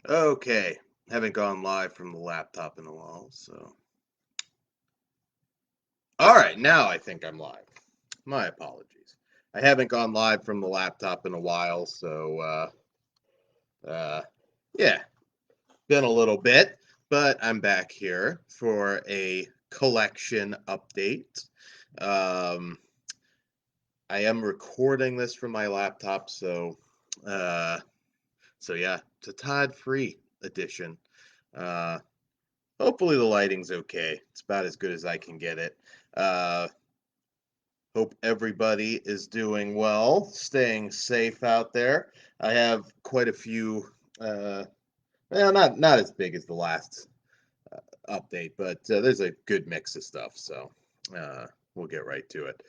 Okay, haven't gone live from the laptop in a while, so. All right, now I think I'm live. My apologies. I haven't gone live from the laptop in a while, so yeah, been a little bit, but I'm back here for a collection update. Um, I am recording this from my laptop, uh, so yeah, it's a Todd-free edition. Uh, Hopefully the lighting's okay. It's about as good as I can get it. Uh, Hope everybody is doing well, staying safe out there. I have quite a few, uh, well, not as big as the last update, but there's a good mix of stuff. So uh, we'll get right to it.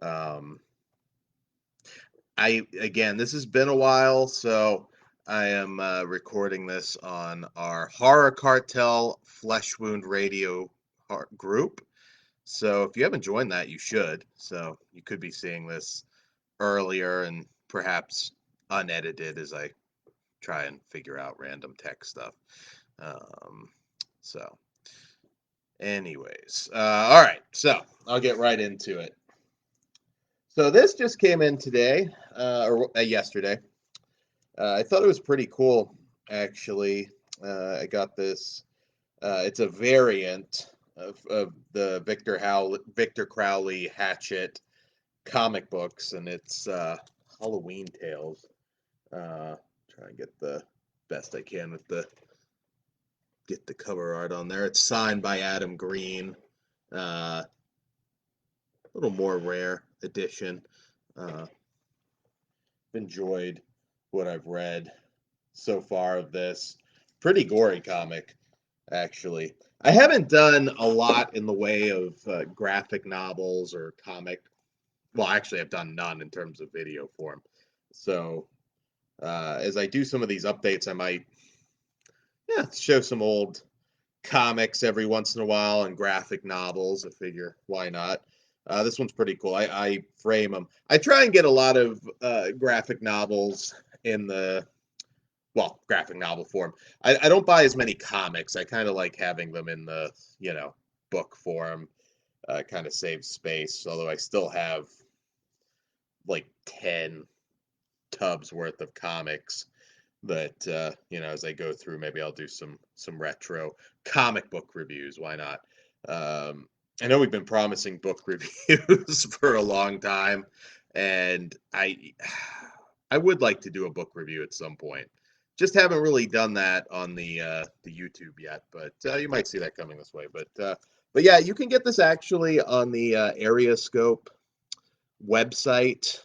Um, this has been a while, so I am recording this on our Horror Cartel Flesh Wound Radio group. So if you haven't joined that, you should. So you could be seeing this earlier and perhaps unedited as I try and figure out random tech stuff. Um, so, all right. So I'll get right into it. So this just came in today or yesterday. I thought it was pretty cool, actually. I got this. It's a variant of the Victor Crowley Hatchet comic books, and it's Halloween Tales. Try and get the best I can with get the cover art on there. It's signed by Adam Green. A little more rare edition. Uh, Enjoyed what I've read so far of this. Pretty gory comic, actually. I haven't done a lot in the way of graphic novels or comic. Well, actually, I've done none in terms of video form. So as I do some of these updates, I might show some old comics every once in a while and graphic novels. I figure why not. This one's pretty cool. I frame them. I try and get a lot of graphic novels in the graphic novel form. I don't buy as many comics. I kind of like having them in the book form. Kind of saves space. Although I still have like 10 tubs worth of comics that as I go through, maybe I'll do some retro comic book reviews. Why not? I know we've been promising book reviews for a long time, and I would like to do a book review at some point. Just haven't really done that on the YouTube yet, but you might see that coming this way. But yeah, you can get this actually on the Area Scope website.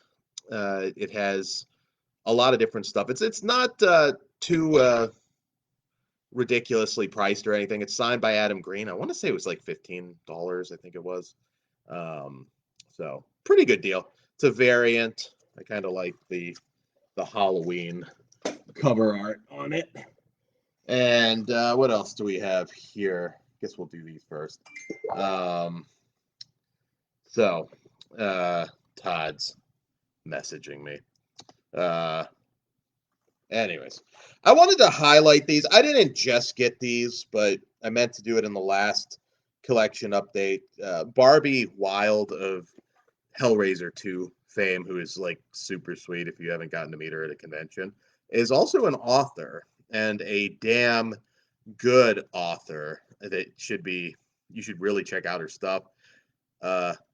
It has a lot of different stuff. It's not too ridiculously priced or anything. It's signed by Adam Green. I want to say it was like $15. I think it was. Um, so pretty good deal. It's a variant. I kind of like the Halloween cover art on it. And what else do we have here? Guess we'll do these first. Um, so Todd's messaging me. Uh, Anyways, I wanted to highlight these. I didn't just get these, but I meant to do it in the last collection update. Barbie Wild of Hellraiser 2 fame, who is like super sweet if you haven't gotten to meet her at a convention, is also an author and a damn good author that you should really check out her stuff.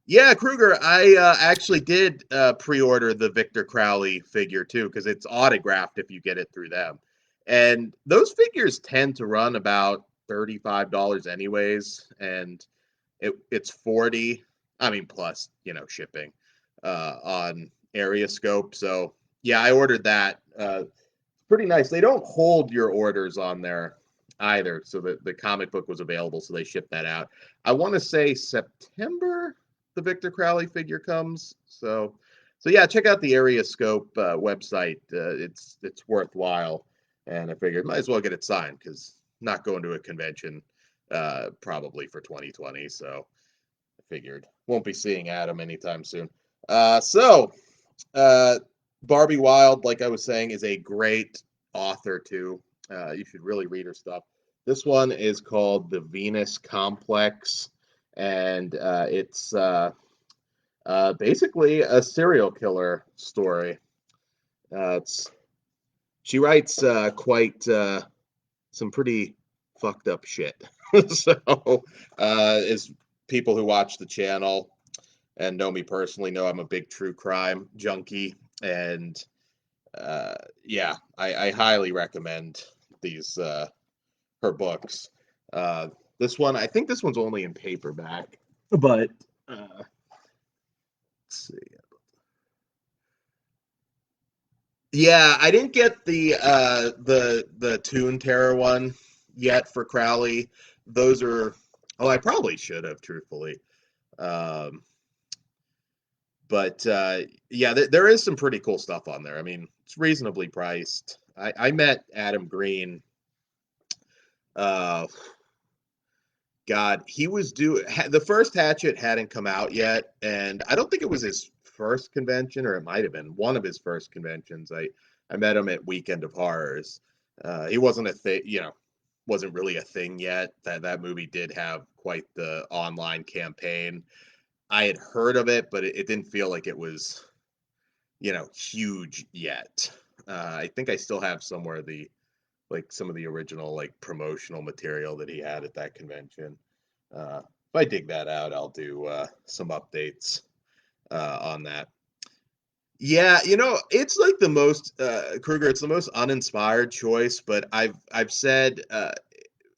Yeah, Kruger, I actually did pre-order the Victor Crowley figure too because it's autographed if you get it through them. And those figures tend to run about $35 anyways, and it's 40, I mean plus, shipping on Area Scope. So, yeah, I ordered that. Pretty nice. They don't hold your orders on there either. So the comic book was available, so they shipped that out. I want to say September the Victor Crowley figure comes. So yeah, check out the Area Scope website. It's worthwhile, and I figured might as well get it signed because not going to a convention probably for 2020. So I figured won't be seeing Adam anytime soon. So uh, Barbie Wild, like I was saying, is a great author too. You should really read her stuff. This one is called The Venus Complex, and it's basically a serial killer story. It's She writes quite some pretty fucked up shit. So, as people who watch the channel and know me personally know, I'm a big true crime junkie, and yeah, I highly recommend these her books. Uh, this one, I think this one's only in paperback, but let's see. Yeah, I didn't get the Toon Terror one yet for Crowley. Those are oh, I probably should have, truthfully. Um, but yeah, there is some pretty cool stuff on there. I mean, it's reasonably priced. I met Adam Green. Uh, God, he was the first Hatchet hadn't come out yet, and I don't think it was his first convention, or it might have been one of his first conventions. I met him at Weekend of Horrors. He wasn't a thing, wasn't really a thing yet. That movie did have quite the online campaign. I had heard of it, but it didn't feel like it was, huge yet. I think I still have somewhere some of the original like promotional material that he had at that convention. If I dig that out, I'll do some updates on that. Yeah, it's like the most Kruger. It's the most uninspired choice, but I've said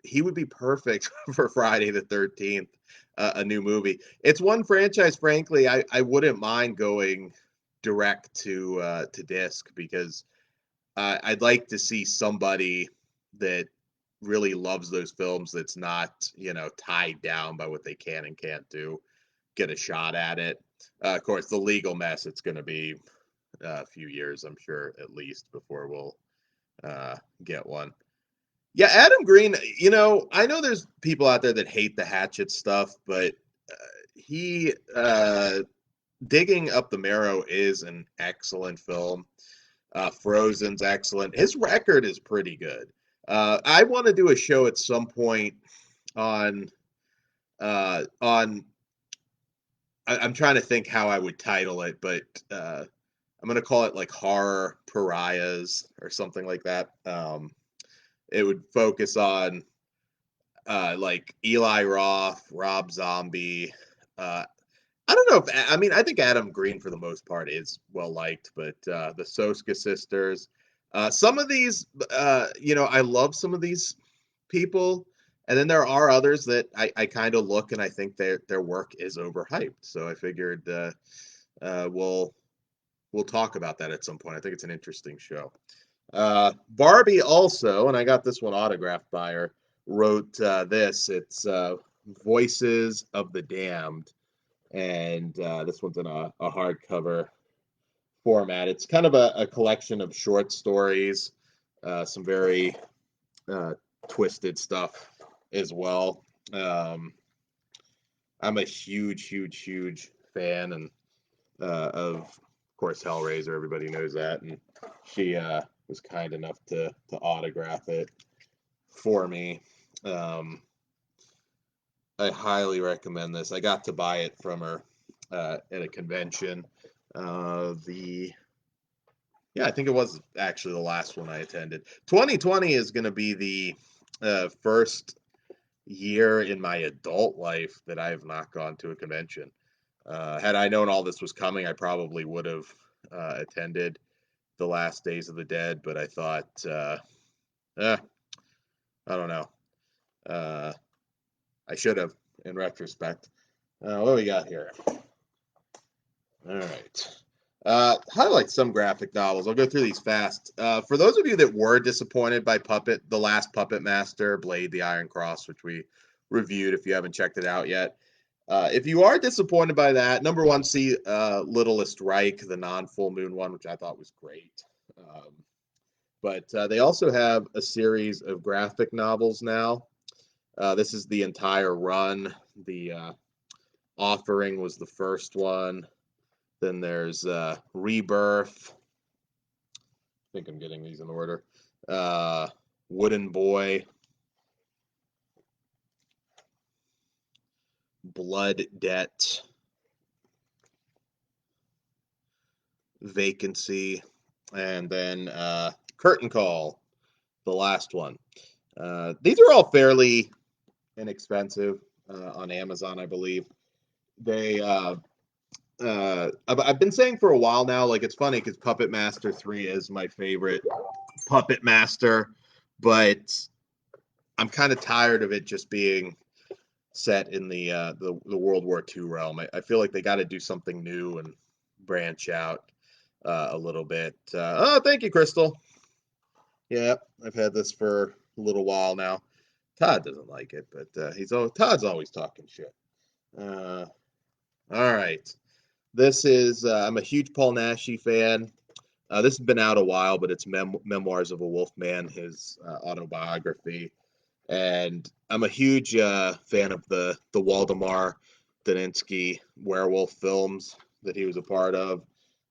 he would be perfect for Friday the 13th, a new movie. It's one franchise, frankly, I wouldn't mind going direct to disc, because I'd like to see somebody that really loves those films, that's not, tied down by what they can and can't do, get a shot at it. Of course, the legal mess, it's going to be a few years, I'm sure, at least, before we'll get one. Yeah, Adam Green, I know there's people out there that hate the Hatchet stuff, but he Digging Up the Marrow is an excellent film. Frozen's excellent. His record is pretty good. I want to do a show at some point on on. I'm trying to think how I would title it, but I'm gonna call it like Horror Pariahs or something like that. It would focus on like Eli Roth, Rob Zombie. Uh, I don't know if I mean I think Adam Green for the most part is well liked, but the Soska sisters, some of these, I love some of these people, and then there are others that I kind of look and I think their work is overhyped. So I figured we'll talk about that at some point. I think it's an interesting show. Barbie also, and I got this one autographed by her, wrote this. It's Voices of the Damned, and this one's in a hardcover format. It's kind of a collection of short stories, some very uh, twisted stuff as well. Um, I'm a huge, huge, huge fan and of course, Hellraiser. Everybody knows that, and she was kind enough to autograph it for me. Um, I highly recommend this. I got to buy it from her at a convention. The Yeah, I think it was actually the last one I attended. 2020 is going to be the first year in my adult life that I have not gone to a convention. Had I known all this was coming, I probably would have attended the last Days of the Dead, but I thought, eh, I don't know. Uh, I should have, in retrospect. What do we got here? All right. Highlight some graphic novels. I'll go through these fast. For those of you that were disappointed by The Last Puppet Master, Blade, the Iron Cross, which we reviewed if you haven't checked it out yet. If you are disappointed by that, number one, see Littlest Reich, the non-full moon one, which I thought was great. But they also have a series of graphic novels now. This is the entire run. The Offering was the first one. Then there's Rebirth. I think I'm getting these in order. Wooden Boy, Blood Debt, Vacancy, and then Curtain Call, the last one. These are all fairly inexpensive on Amazon, I believe. They I've been saying for a while now, like it's funny because Puppet Master 3 is my favorite Puppet Master, but I'm kind of tired of it just being set in the World War II realm. I feel like they got to do something new and branch out a little bit. Oh, thank you, Crystal. Yeah, I've had this for a little while now. Todd doesn't like it, but Todd's always talking shit. All right. This is I'm a huge Paul Naschy fan. This has been out a while, but it's Memoirs of a Wolfman, his autobiography, and I'm a huge fan of the Waldemar Daninsky werewolf films that he was a part of.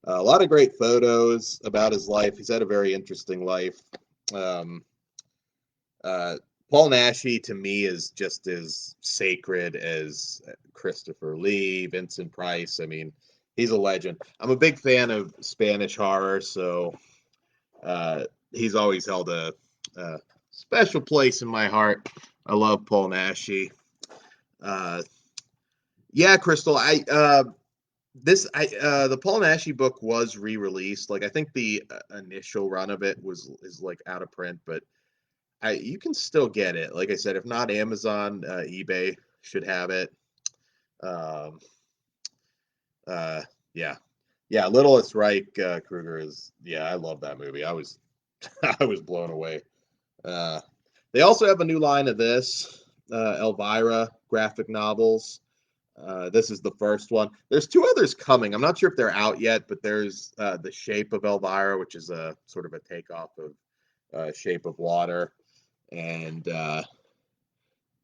A lot of great photos about his life. He's had a very interesting life. Um, Paul Naschy to me is just as sacred as Christopher Lee, Vincent Price. I mean, he's a legend. I'm a big fan of Spanish horror, so he's always held a special place in my heart. I love Paul Naschy. Uh, yeah, Crystal. The Paul Naschy book was re-released. Like I think the initial run of it is like out of print, but you can still get it. Like I said, if not Amazon, eBay should have it. Um, uh, yeah, yeah. Littlest Reich Kruger is I love that movie. I was I was blown away. Uh, they also have a new line of this Elvira graphic novels. This is the first one. There's two others coming. I'm not sure if they're out yet, but there's The Shape of Elvira, which is a sort of a takeoff of Shape of Water, and I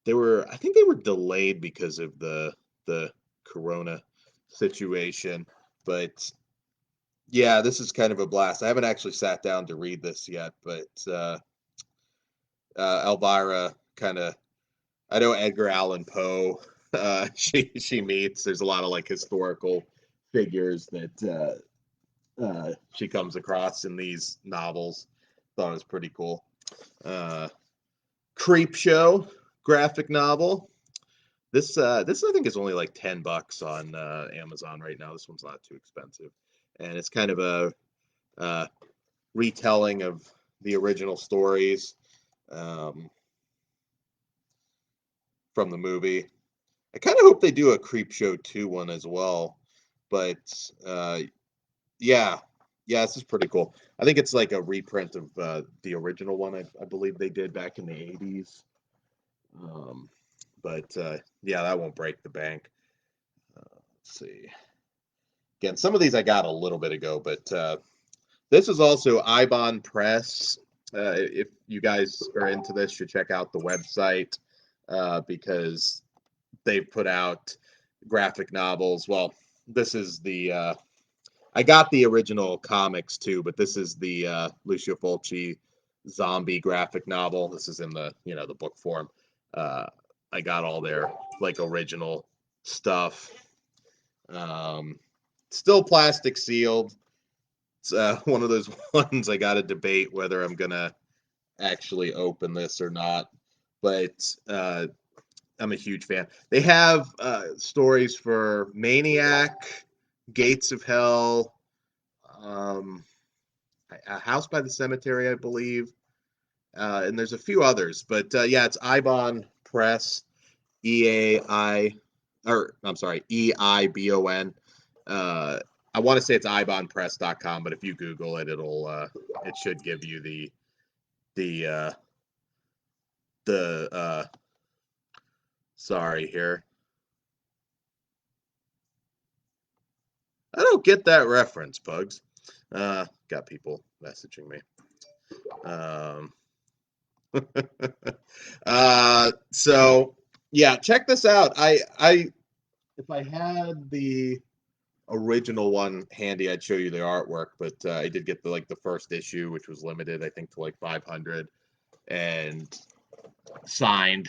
think they were delayed because of the Corona situation. But yeah, this is kind of a blast. I haven't actually sat down to read this yet, but Elvira kind of. I know Edgar Allan Poe. She meets. There's a lot of like historical figures that she comes across in these novels. Thought it was pretty cool. Uh, Creepshow graphic novel. This I think is only like $10 on Amazon right now. This one's not too expensive, and it's kind of a retelling of the original stories um, from the movie. I kind of hope they do a Creepshow 2 one as well, but yeah, yeah, this is pretty cool. I think it's like a reprint of the original one. I believe they did back in the '80s. Um, but yeah, that won't break the bank. Let's see. Again, some of these I got a little bit ago, but this is also Ibon Press. If you guys are into this, you should check out the website because they've put out graphic novels. Well, this is the I got the original comics too, but this is the Lucio Fulci zombie graphic novel. This is in the book form. Uh, I got all their like original stuff. Um, Still plastic sealed. It's one of those ones I got to debate whether I'm gonna actually open this or not. But I'm a huge fan. They have stories for Maniac, Gates of Hell, um, A House by the Cemetery, I believe, and there's a few others. But yeah, it's Ibon Press, EAI, or I'm sorry, EIBON. Uh, I want to say it's ibonpress.com, but if you Google it, it should give you the the sorry here. I don't get that reference, Pugs. Got people messaging me. Um, so yeah, check this out. If I had the original one handy, I'd show you the artwork, but I did get the first issue, which was limited, I think, to like 500. and signed,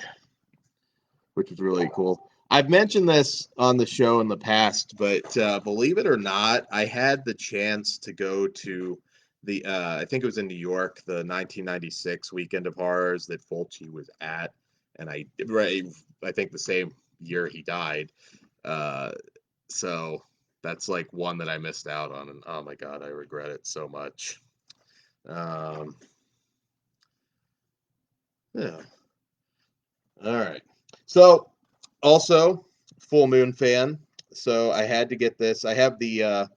which is really cool. I've mentioned this on the show in the past, but believe it or not, I had the chance to go to the I think it was in New York, the 1996 Weekend of Horrors that Fulci was at, and I think the same year he died. Uh, so that's like one that I missed out on, and oh my God, I regret it so much. Um, yeah. All right. So also full moon fan. So I had to get this. I have the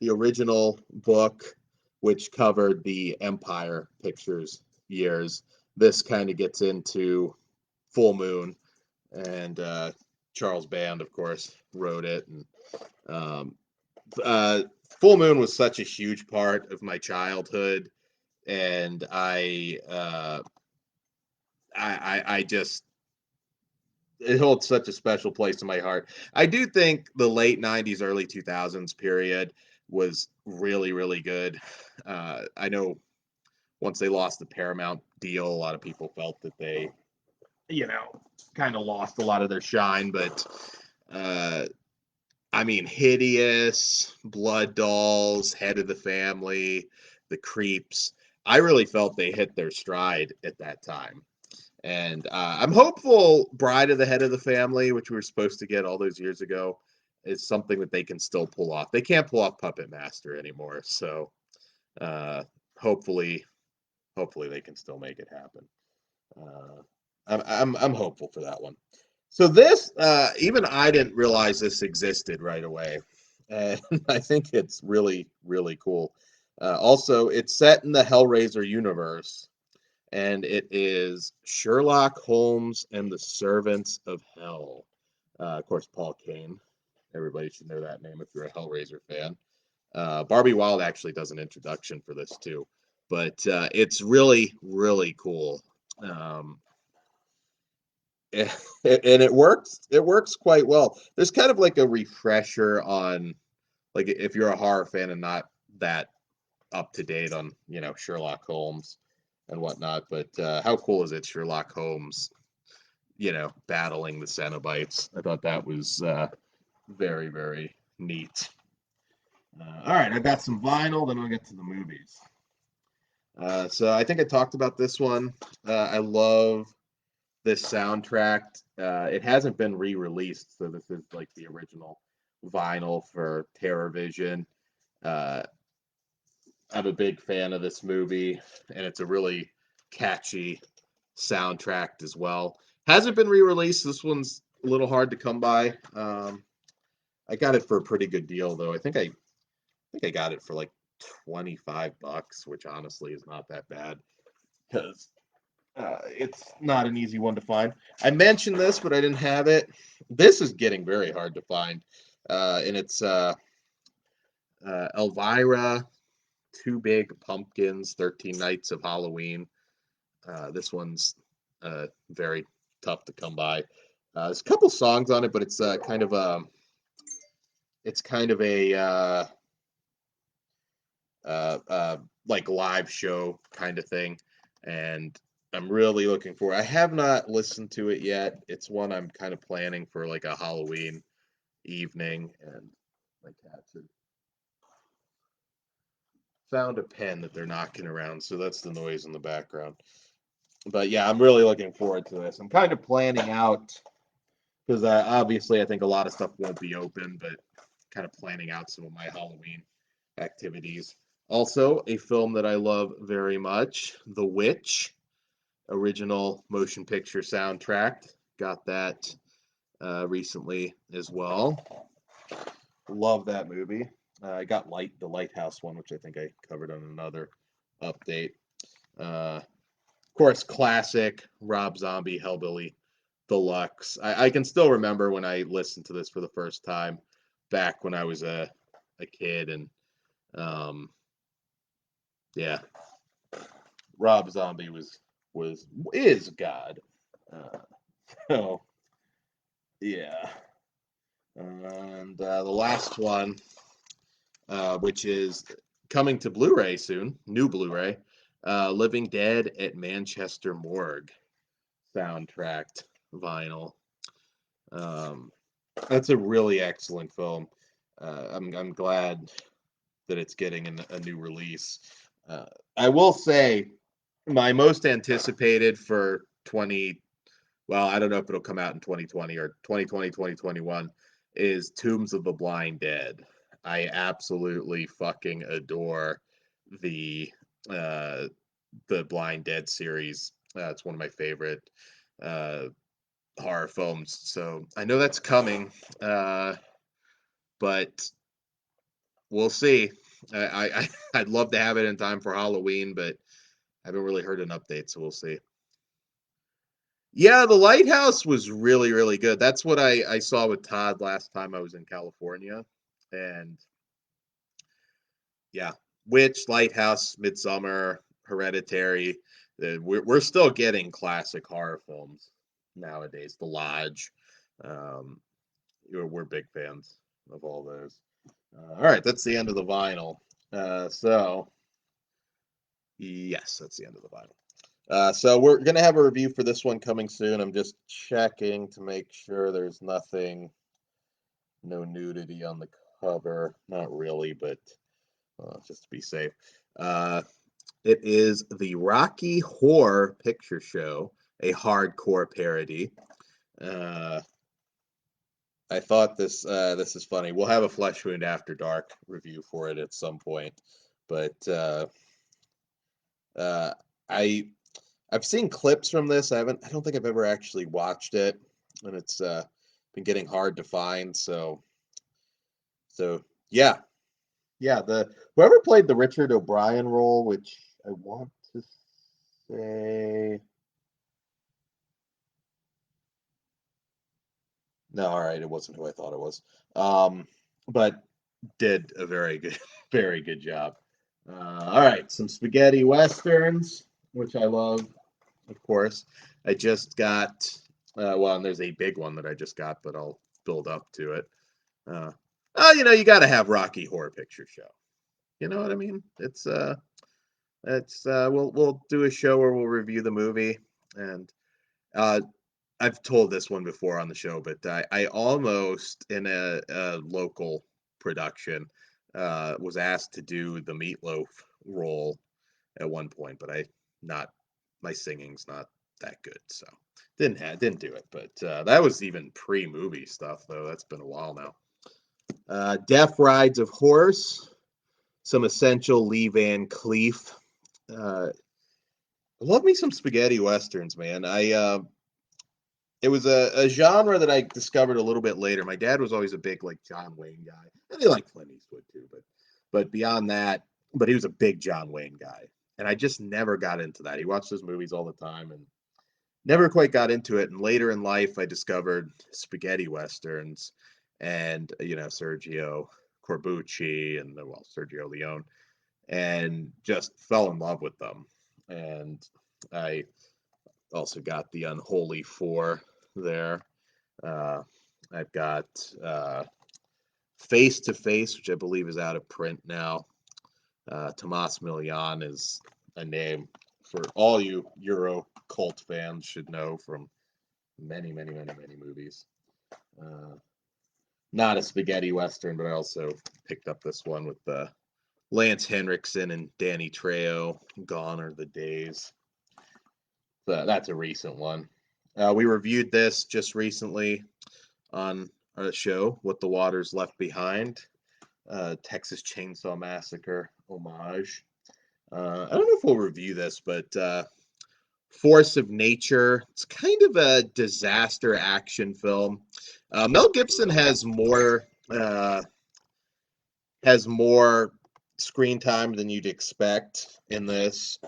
original book which covered the Empire Pictures years. This kind of gets into full moon, and Charles Band, of course, wrote it. And um, uh, full moon was such a huge part of my childhood, and I just it holds such a special place in my heart. I do think the late 90s, early 2000s period was really, really good. I know once they lost the Paramount deal, a lot of people felt that they, you know, kind of lost a lot of their shine. But uh, I mean, Hideous, Blood Dolls, Head of the Family, The Creeps. I really felt they hit their stride at that time. And I'm hopeful Bride of the Head of the Family, which we were supposed to get all those years ago, is something that they can still pull off. They can't pull off Puppet Master anymore, so uh, hopefully, hopefully they can still make it happen. Uh, I'm hopeful for that one. So this, even I didn't realize this existed right away, and I think it's really, really cool. Also, it's set in the Hellraiser universe, and it is Sherlock Holmes and the Servants of Hell. Of course, Paul Kane. Everybody should know that name if you're a Hellraiser fan. Barbie Wilde actually does an introduction for this too, but it's really, really cool. Um, and it works. It works quite well. There's kind of like a refresher on, like, if you're a horror fan and not that up to date on, Sherlock Holmes and whatnot. But how cool is it, Sherlock Holmes, battling the Cenobites? I thought that was very, very neat. All right, I got some vinyl, then we'll get to the movies. So I think I talked about this one. I love this soundtrack. It hasn't been re-released, so this is like the original vinyl for Terror Vision. Uh, I'm a big fan of this movie, and it's a really catchy soundtrack as well. Hasn't been re-released. This one's a little hard to come by. I got it for a pretty good deal, though. I think I got it for like $25, which honestly is not that bad because it's not an easy one to find. I mentioned this, but I didn't have it. This is getting very hard to find, and it's Elvira, Two Big Pumpkins, 13 Nights of Halloween. This one's very tough to come by. There's a couple songs on it, but it's kind of a like live show kind of thing, and I'm really looking for. I have not listened to it yet. It's one I'm kind of planning for like a Halloween evening, and my cats have found a pen that they're knocking around, so that's the noise in the background. But yeah, I'm really looking forward to this. I'm kind of planning out because obviously I think a lot of stuff won't be open, but kind of planning out some of my Halloween activities. Also, a film that I love very much, The Witch, original motion picture soundtrack. Got that recently as well. Love that movie. I got the Lighthouse one, which I think I covered on another update. Of course, classic Rob Zombie Hellbilly Deluxe. I can still remember when I listened to this for the first time back when I was a kid, and um, yeah, Rob Zombie is God. Uh, so yeah, and the last one, which is coming to Blu-ray soon, new Blu-ray. Living Dead at Manchester Morgue soundtracked vinyl. Um, that's a really excellent film. I'm glad that it's getting a new release. Uh, I will say my most anticipated for 20, well, I don't know if it'll come out in 2020 or 2020, 2021, is Tombs of the Blind Dead. I absolutely fucking adore the uh, the Blind Dead series. It's one of my favorite uh, horror films. So I know that's coming, uh, but we'll see. I'd love to have it in time for Halloween, but I haven't really heard an update, so we'll see. Yeah, The Lighthouse was really, really good. That's what I saw with Todd last time I was in California. And yeah, Witch, Lighthouse, Midsummer, Hereditary. We're still getting classic horror films nowadays. The Lodge. Um, we're big fans of all those. All right, that's the end of the vinyl. So, yes, that's the end of the vinyl. So we're gonna have a review for this one coming soon. I'm just checking to make sure there's nothing, no nudity on the cover. Not really, but just to be safe. Uh, it is the Rocky Horror Picture Show, a hardcore parody. Uh, I thought this is funny. We'll have a Flesh Wound After Dark review for it at some point, but uh, I I've seen clips from this. I don't think I've ever actually watched it, and it's been getting hard to find. So yeah, yeah. The whoever played the Richard O'Brien role, which I want to say, no, all right, it wasn't who I thought it was. But did a very good, very good job. All right, some spaghetti westerns, which I love, of course. I just got, well, and there's a big one that I just got, but I'll build up to it. Uh, you got to have Rocky Horror Picture Show. You know what I mean? We'll do a show where we'll review the movie, and uh, I've told this one before on the show, but I almost in a local production was asked to do the Meatloaf role at one point, but I not my singing's not that good, so didn't do it. But that was even pre-movie stuff, though. That's been a while now. Death Rides of Horse, some essential Lee Van Cleef. Uh, love me some spaghetti westerns, man. It was a genre that I discovered a little bit later. My dad was always a big like John Wayne guy, and he liked Clint Eastwood too. But beyond that, but he was a big John Wayne guy, and I just never got into that. He watched those movies all the time, and never quite got into it. And later in life, I discovered spaghetti westerns, and Sergio Corbucci and well Sergio Leone, and just fell in love with them. And I also got the Unholy Four there. Uh, I've got Face to Face, which I believe is out of print now. Tomas Milian is a name for all you Euro cult fans should know from many, many, many, many movies. Uh, Not a spaghetti western, but I also picked up this one with Lance Henriksen and Danny Trejo. Gone Are the Days. That's a recent one. We reviewed this just recently on our show, What the Waters Left Behind, Texas Chainsaw Massacre homage. I don't know if we'll review this, but Force of Nature. It's kind of a disaster action film. Mel Gibson has more screen time than you'd expect in this.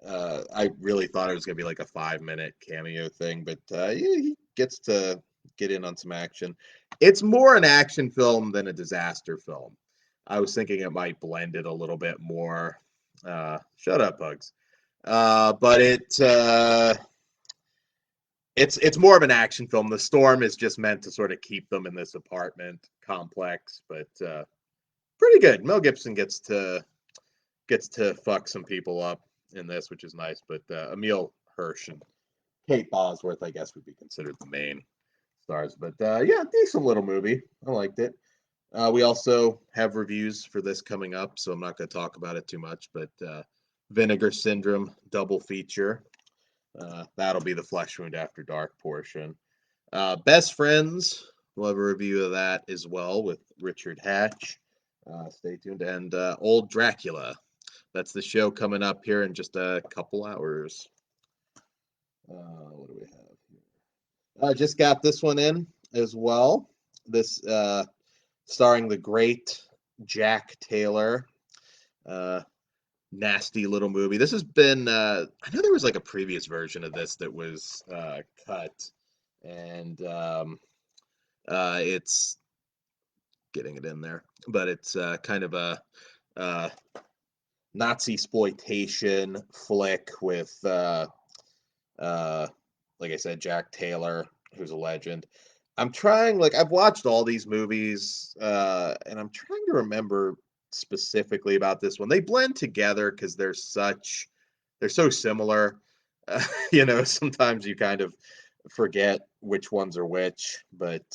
I really thought it was gonna be like a 5-minute cameo thing, but he gets to get in on some action. It's more an action film than a disaster film. I was thinking it might blend it a little bit more. Shut up, Bugs. But it's more of an action film. The storm is just meant to sort of keep them in this apartment complex, but pretty good. Mel Gibson gets to fuck some people up in this, which is nice. But Emil Hirsch and Kate Bosworth, I guess, would be considered the main stars. But yeah, decent little movie. I liked it. We also have reviews for this coming up, so I'm not going to talk about it too much. But Vinegar Syndrome double feature. That'll be the Flesh Wound After Dark portion. Best Friends, we'll have a review of that as well with Richard Hatch. Stay tuned. And Old Dracula. That's the show coming up here in just a couple hours. What do we have here? I just got this one in as well. This starring the great Jack Taylor. Nasty little movie. This has been I know there was like a previous version of this that was cut, and it's getting it in there, but it's kind of a Nazi exploitation flick with like I said, Jack Taylor, who's a legend. I'm trying, like, I've watched all these movies, and I'm trying to remember specifically about this one. They blend together because they're so similar. Sometimes you kind of forget which ones are which, but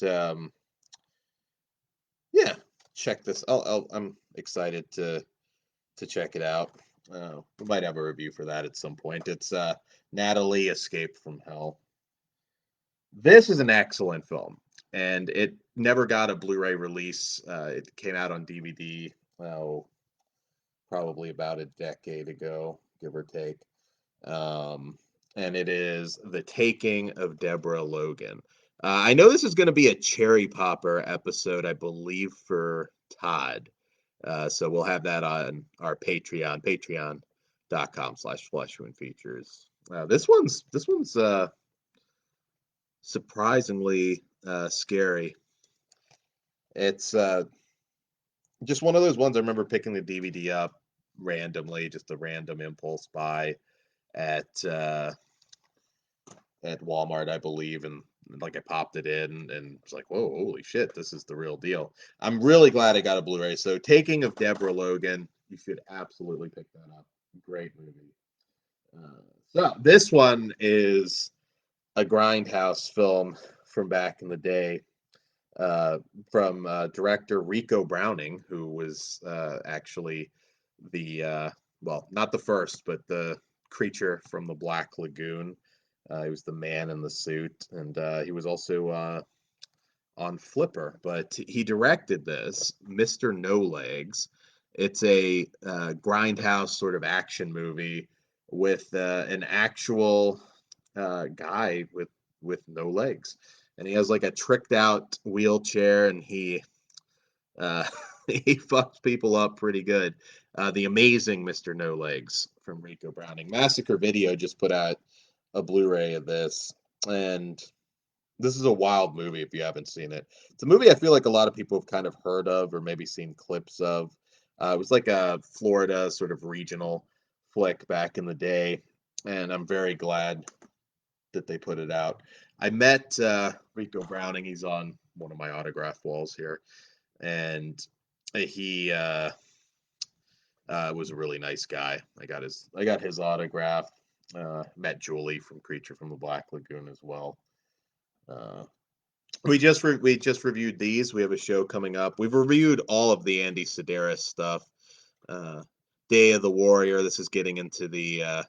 yeah, check this. I'm excited to check it out. We might have a review for that at some point. It's Natalie Escaped from Hell. This is an excellent film, and it never got a Blu Ray release. It came out on DVD, probably about a decade ago, give or take. And it is The Taking of Deborah Logan. I know this is going to be a cherry popper episode, I believe, for Todd. So we'll have that on our Patreon, patreon.com/fleshwoundfeatures. This one's surprisingly scary. It's just one of those ones I remember picking the DVD up randomly, just a random impulse buy at Walmart, I believe, and like I popped it in and was like, whoa, holy shit, this is the real deal. I'm really glad I got a Blu-ray. So Taking of Deborah Logan, you should absolutely pick that up. Great movie. So this one is a grindhouse film from back in the day, from director Rico Browning, who was actually the well, not the first, but the creature from the Black Lagoon. He was the man in the suit, and he was also on Flipper. But he directed this, Mr. No Legs. It's a grindhouse sort of action movie with an actual guy with no legs, and he has like a tricked out wheelchair, and he he fucks people up pretty good. The Amazing Mr. No Legs from Rico Browning. Massacre Video just put out a Blu-ray of this, and this is a wild movie if you haven't seen it. It's a movie I feel like a lot of people have kind of heard of or maybe seen clips of. It was like a Florida sort of regional flick back in the day, and I'm very glad that they put it out. I met Rico Browning. He's on one of my autograph walls here, and he was a really nice guy. I got his autograph. Met Julie from Creature from the Black Lagoon as well. We just reviewed these. We have a show coming up. We've reviewed all of the Andy Sedaris stuff. Day of the Warrior. This is getting into the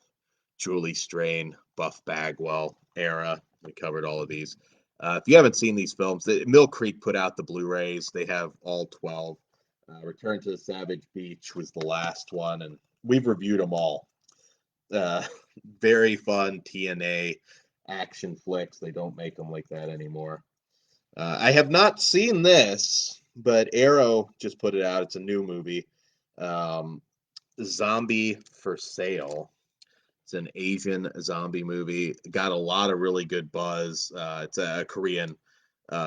Julie Strain, Buff Bagwell era. We covered all of these. If you haven't seen these films, Mill Creek put out the Blu-rays. They have all 12. Return to the Savage Beach was the last one, and we've reviewed them all. Very fun TNA action flicks. They don't make them like that anymore. I have not seen this, but Arrow just put it out. It's a new movie. Zombie for Sale. It's an Asian zombie movie. Got a lot of really good buzz. It's a Korean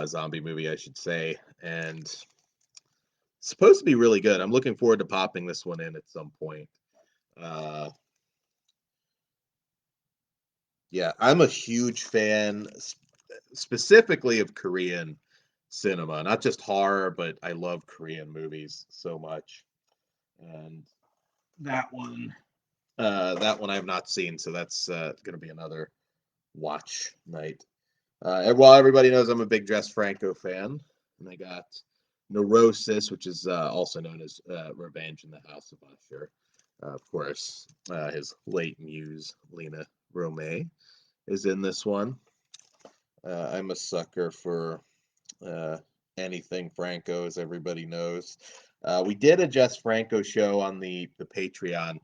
zombie movie, I should say, and it's supposed to be really good. I'm looking forward to popping this one in at some point. Yeah, I'm a huge fan, specifically of Korean cinema. Not just horror, but I love Korean movies so much. And that one That one I have not seen, so that's going to be another watch night. And while everybody knows I'm a big Jess Franco fan, and I got Neurosis, which is also known as Revenge in the House of Usher. Of course, his late muse, Lena Romay, is in this one. I'm a sucker for anything Franco, as everybody knows. We did a Jess Franco show on the Patreon.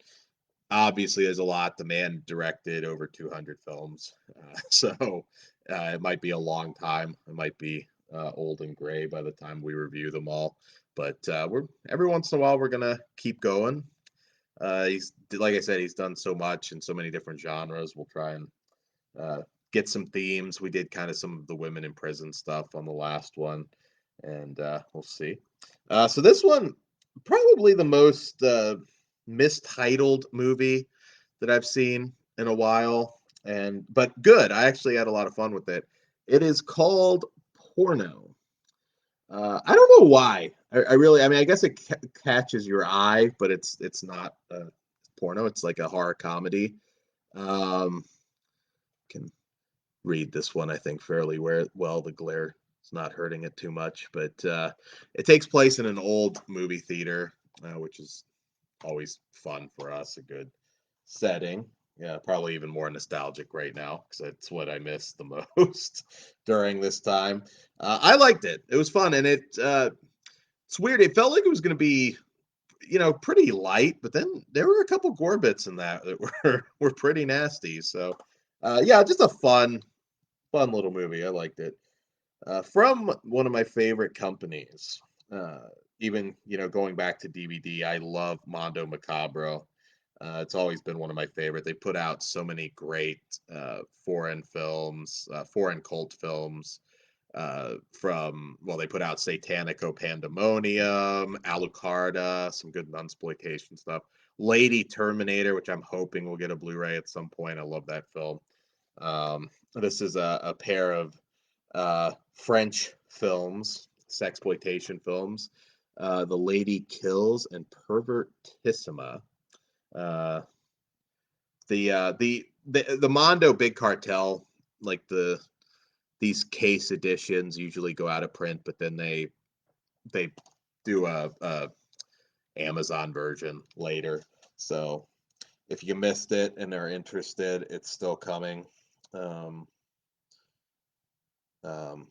Obviously, there's a lot. The man directed over 200 films, so it might be a long time. It might be old and gray by the time we review them all. But we're every once in a while we're gonna keep going. He's like I said, he's done so much in so many different genres. We'll try and uh, get some themes. We did kind of some of the women in prison stuff on the last one, and we'll see. So this one, probably the most mistitled movie that I've seen in a while, and but good. I actually had a lot of fun with it. It is called Porno. I don't know why. I really, I mean, I guess it catches your eye, but it's not porno. It's like a horror comedy. Um, can read this one, I think, fairly well. The glare is not hurting it too much, but it takes place in an old movie theater, which is always fun for us. A good setting. Yeah, probably even more nostalgic right now because it's what I miss the most during this time. I liked it. It was fun, and it's weird. It felt like it was going to be, pretty light, but then there were a couple gore bits in that were pretty nasty. So, yeah, just a fun little movie. I liked it. From one of my favorite companies. Even going back to DVD, I love Mondo Macabro. It's always been one of my favorite. They put out so many great foreign films, foreign cult films. They put out Satanico Pandemonium, Alucarda, some good exploitation stuff. Lady Terminator, which I'm hoping will get a Blu-ray at some point. I love that film. This is a pair of French films, sexploitation films. The Lady Kills and Pervertissima. Uh, the Mondo Big Cartel, like these case editions usually go out of print, but then they do a Amazon version later. So if you missed it and are interested, it's still coming. Um, um,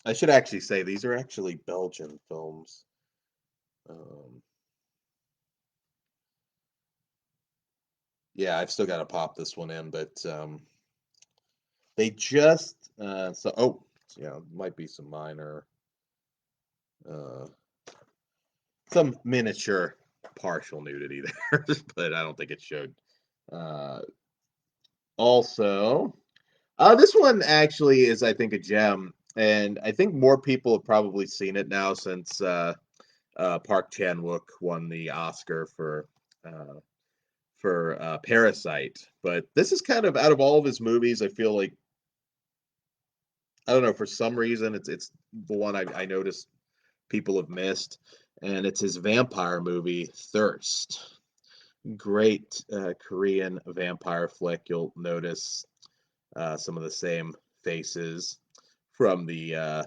I should actually say these are actually Belgian films. Um, yeah, I've still got to pop this one in, but they just might be some minor, uh, some miniature partial nudity there, but I don't think it showed. Uh, Also, this one actually is, I think, a gem, and I think more people have probably seen it now since Park Chan-wook won the Oscar uh, for Parasite. But this is kind of out of all of his movies, I feel like I don't know, for some reason it's the one I noticed people have missed, and it's his vampire movie Thirst. Great Korean vampire flick. You'll notice some of the same faces from the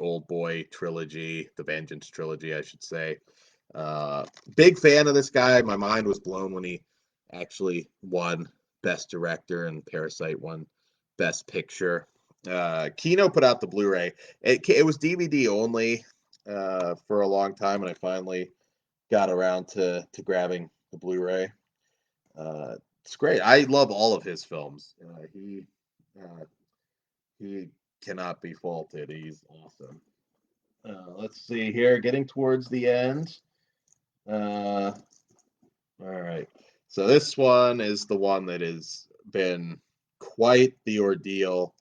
Old Boy trilogy, the Vengeance trilogy, I should say. Uh, Big fan of this guy. My mind was blown when he actually won Best Director and Parasite won Best Picture. Kino put out the Blu-ray. It was DVD only for a long time, and I finally got around to grabbing the Blu-ray. Uh, it's great. I love all of his films. Uh, he cannot be faulted. He's awesome. Let's see here. Getting towards the end. Uh, all right. So this one is the one that has been quite the ordeal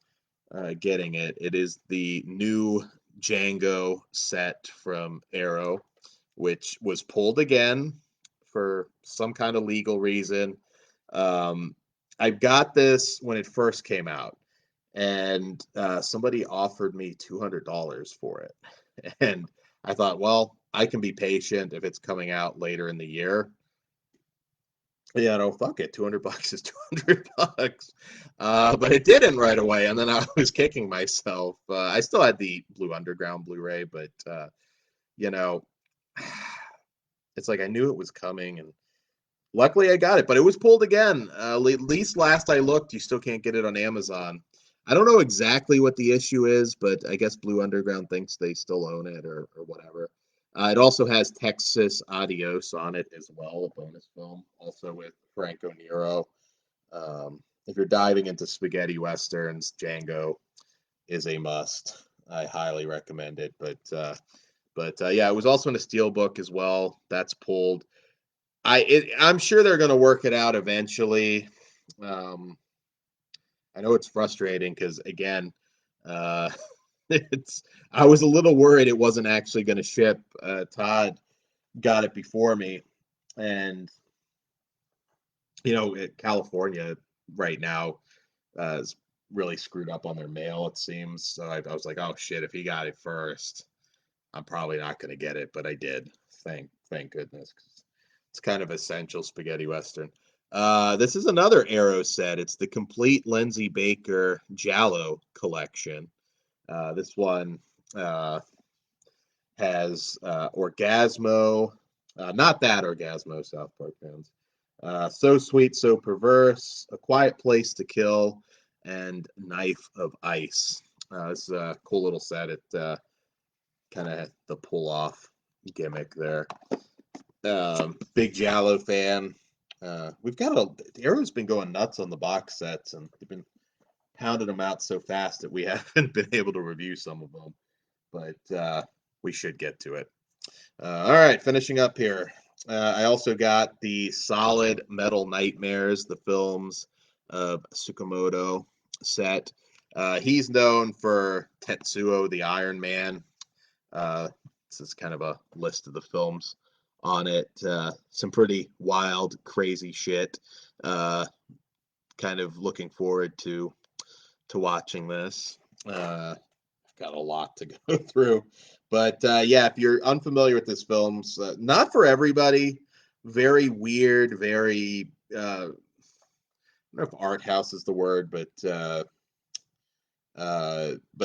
getting it. It is the new Django set from Arrow, which was pulled again for some kind of legal reason. Um, I got this when it first came out, and somebody offered me $200 for it. And I thought, well, I can be patient if it's coming out later in the year. Yeah, no, fuck it. $200 is $200. But it didn't right away, and then I was kicking myself. I still had the Blue Underground Blu-ray, but you know, it's like I knew it was coming, and luckily I got it. But it was pulled again. At least last I looked, you still can't get it on Amazon. I don't know exactly what the issue is, but I guess Blue Underground thinks they still own it or whatever. It also has Texas Adios on it as well, a bonus film, also with Franco Nero. If you're diving into spaghetti westerns, Django is a must. I highly recommend it. But yeah, it was also in a steelbook as well. That's pulled. I'm sure they're going to work it out eventually. Um, I know it's frustrating because again, uh, it's I was a little worried it wasn't actually going to ship. Todd got it before me, and California right now is really screwed up on their mail, it seems. So I was like, oh shit, if he got it first, I'm probably not going to get it, but I did. Thank goodness. It's kind of essential spaghetti western. This is another Arrow set. It's the complete Lindsay Baker Giallo collection. This one uh, has Orgasmo, not that Orgasmo, South Park fans. So Sweet, So Perverse, A Quiet Place to Kill, and Knife of Ice. It's a cool little set. It kind of the pull off gimmick there. Big Giallo fan. We've got Arrow's been going nuts on the box sets, and they've been pounding them out so fast that we haven't been able to review some of them, but we should get to it. All right, finishing up here. I also got the Solid Metal Nightmares, the films of Tsukamoto set. He's known for Tetsuo the Iron Man. This is kind of a list of the films on it. Some pretty wild, crazy shit. Uh, kind of looking forward to watching this. Got a lot to go through, but yeah, if you're unfamiliar with this film's not for everybody. Very weird, very I don't know if art house is the word, but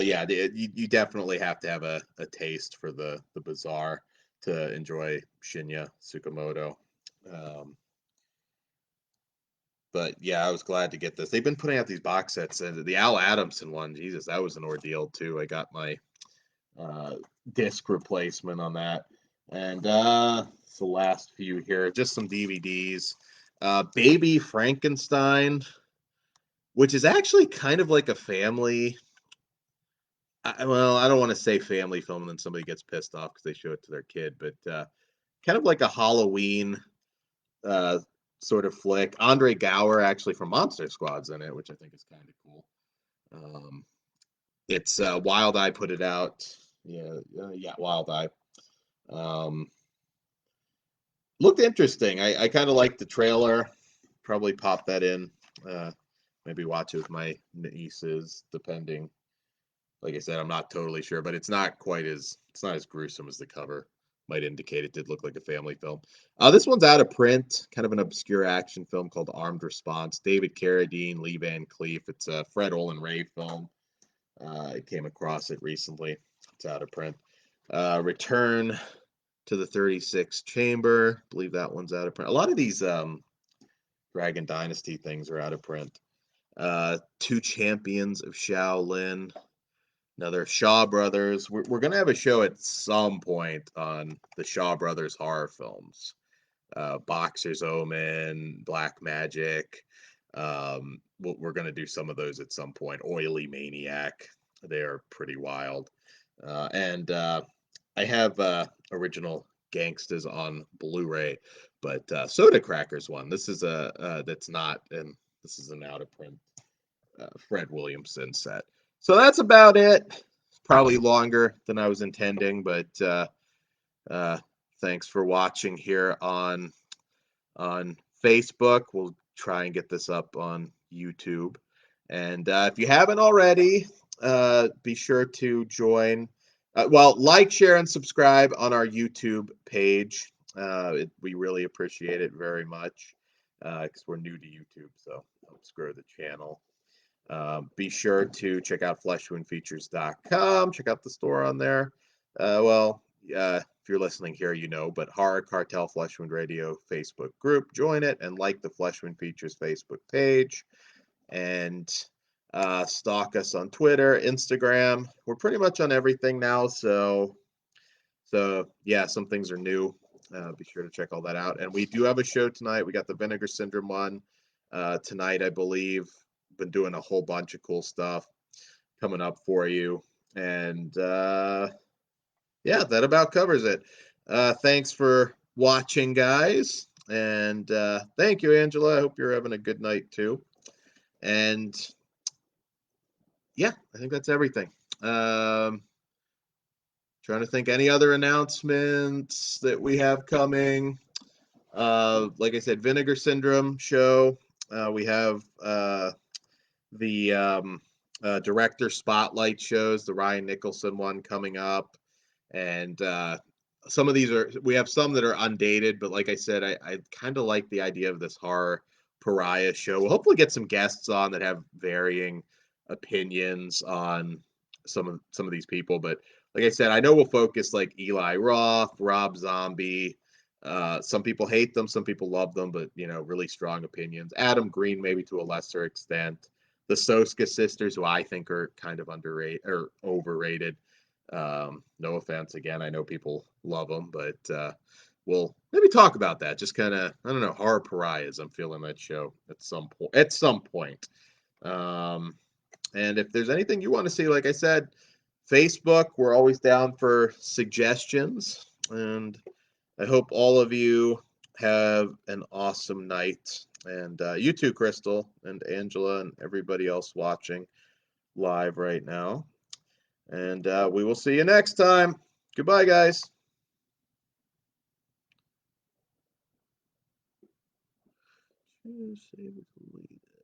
yeah, you definitely have to have a taste for the bizarre to enjoy Shinya Tsukamoto. Um, but yeah, I was glad to get this. They've been putting out these box sets, and the Al Adamson one, Jesus, that was an ordeal too. I got my uh, disc replacement on that, and it's the last few here. Just some DVDs. Baby Frankenstein, which is actually kind of like a family. Well, I don't want to say family film, and then somebody gets pissed off because they show it to their kid, but kind of like a Halloween uh, sort of flick. Andre Gower, actually from Monster Squad's in it, which I think is kind of cool. Um, it's Wild Eye put it out. Yeah, Wild Eye. Um, Looked interesting. I kind of liked the trailer. Probably pop that in. Uh, Maybe watch it with my nieces, depending. Like I said, I'm not totally sure, but it's not as gruesome as the cover might indicate. It did look like a family film. This one's out of print, kind of an obscure action film called Armed Response. David Carradine, Lee Van Cleef. It's a Fred Olen Ray film. I came across it recently. It's out of print. Return to the 36th Chamber. I believe that one's out of print. A lot of these Dragon Dynasty things are out of print. Two Champions of Shaolin. Another Shaw Brothers. We're going to have a show at some point on the Shaw Brothers horror films. Boxer's Omen, Black Magic. We're going to do some of those at some point. Oily Maniac. They are pretty wild. And I have original Gangstas on Blu Ray, but Soda Crackers one. This is that's not, and this is an out of print Fred Williamson set. So that's about it. It's probably longer than I was intending, but uh, thanks for watching here on Facebook. We'll try and get this up on YouTube. And if you haven't already, be sure to join. Like, share, and subscribe on our YouTube page. We really appreciate it very much. because we're new to YouTube, so helps grow the channel. Be sure to check out fleshwoundfeatures.com. Check out the store on there. If you're listening here, you know, but Horror Cartel Flesh Wound Radio Facebook group, join it and like the Flesh Wound Features Facebook page. And stalk us on Twitter, Instagram. We're pretty much on everything now, so yeah, some things are new. Be sure to check all that out. And we do have a show tonight. We got the Vinegar Syndrome one tonight, I believe. Been doing a whole bunch of cool stuff coming up for you. And yeah, that about covers it. Thanks for watching, guys. And thank you, Angela. I hope you're having a good night too. And yeah, I think that's everything. Trying to think any other announcements that we have coming. Like I said, Vinegar Syndrome show. We have the director spotlight shows, the Ryan Nicholson one coming up, and some of these we have some that are undated, but like I said, I kind of like the idea of this horror pariah show. We'll hopefully get some guests on that have varying opinions on some of these people, but like I said, I know we'll focus like Eli Roth, Rob Zombie. Some people hate them, some people love them, but you know, really strong opinions. Adam Green, maybe to a lesser extent. The Soska sisters, who I think are kind of underrated or overrated. No offense, again, I know people love them, but we'll maybe talk about that. Just kind of, I don't know, horror pariahs. I'm feeling that show at some point. At some point. And if there's anything you want to see, like I said, Facebook, we're always down for suggestions. And I hope all of you have an awesome night. And you too, Crystal and Angela and everybody else watching live right now. And we will see you next time. Goodbye, guys. Save it later.